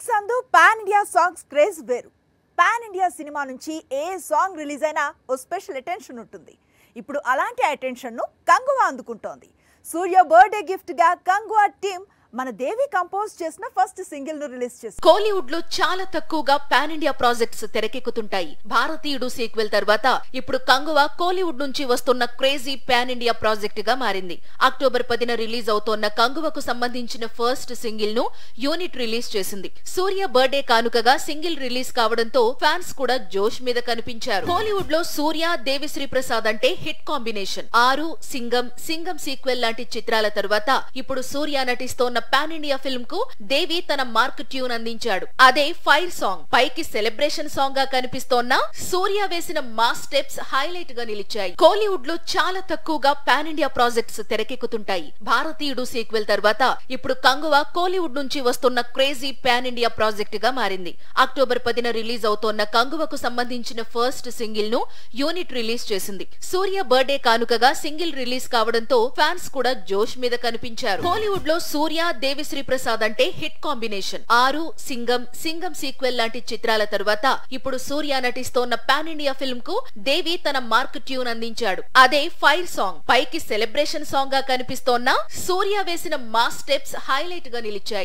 Young సందు pan India songs craze వేరు. Pan India cinema నుంచి ఏ సాంగ్ రిలీజ్ అయినా ఓ స్పెషల్ అటెన్షన్ ఉంటుంది. ఇప్పుడు అలాంటి అటెన్షన్ ను కంగువా అందుకుంటోంది. సూర్య బర్త్డే గిఫ్ట్ గా కంగువా టీమ్ మన దేవి కంపోజ్ చేసిన ఫస్ట్ సింగిల్ ను రిలీజ్ చేసింది. కోలీవుడ్ లో చాలా తక్కువగా పాన్ ఇండియా ప్రాజెక్ట్స్ తెరకెక్కుతుంటాయి. భారతీయుడు సీక్వెల్ తర్వాత ఇప్పుడు కంగువా కోలీవుడ్ నుంచి వస్తున్న క్రేజీ పాన్ ఇండియా ప్రాజెక్ట్ గా మారింది. అక్టోబర్ 10న రిలీజ్ అవుతోన్న కంగువకు సంబంధించిన ఫస్ట్ సింగిల్ ను యూనిట్ రిలీజ్ చేసింది. సూర్య బర్త్డే కానుకగా సింగిల్ రిలీజ్ కావడంతో ఫ్యాన్స్ కూడా జోష్ మీద కనిపించారు. కోలీవుడ్ లో సూర్య దేవిశ్రీ ప్రసాద్ అంటే హిట్ కాంబినేషన్. 6, సింగం సీక్వెల్ లాంటి చిత్రాల తర్వాత ఇప్పుడు సూర్య నటిస్తోన్న పాన్ ఇండియా ఫిల్మ్ కు దేవి తన మార్క్ ట్యూన్ అందించాడు. అదే ఫైర్ సాంగ్. పైకి సెలబ్రేషన్ సాంగ్ గా కనిపిస్తోన్న సూర్య వేసిన మాస్ స్టెప్స్ హైలైట్ గా నిలిచాయి. కోలీవుడ్ లో చాలా తక్కువగా పాన్ ఇండియా ప్రాజెక్ట్స్ తెరకెక్కుతుంటాయి. భారతీయుడు సీక్వెల్ తర్వాత ఇప్పుడు కంగువా కోలీవుడ్ నుంచి వస్తున్న క్రేజీ పాన్ ఇండియా ప్రాజెక్ట్ గా మారింది. అక్టోబర్ 10న రిలీజ్ అవుతోన్న కంగువకు సంబంధించిన ఫస్ట్ సింగిల్ ను యూనిట్ రిలీజ్ చేసింది. సూర్య బర్త్డే కానుకగా సింగిల్ రిలీజ్ కావడంతో ఫ్యాన్స్ కూడా జోష్ మీద కనిపించారు. కోలీవుడ్ లో సూర్య దేవిశ్రీ ప్రసాద్ అంటే హిట్ కాంబినేషన్. 6, సింగం సీక్వెల్ లాంటి చిత్రాల తర్వాత ఇప్పుడు సూర్య నటిస్తోన్న పాన్ ఇండియా ఫిల్మ్ కు దేవి తన మార్క్ ట్యూన్ అందించాడు. అదే ఫైర్ సాంగ్. పైకి సెలబ్రేషన్ సాంగ్ గా కనిపిస్తోన్న సూర్య వేసిన మాస్ స్టెప్స్ హైలైట్ గా నిలిచాయి.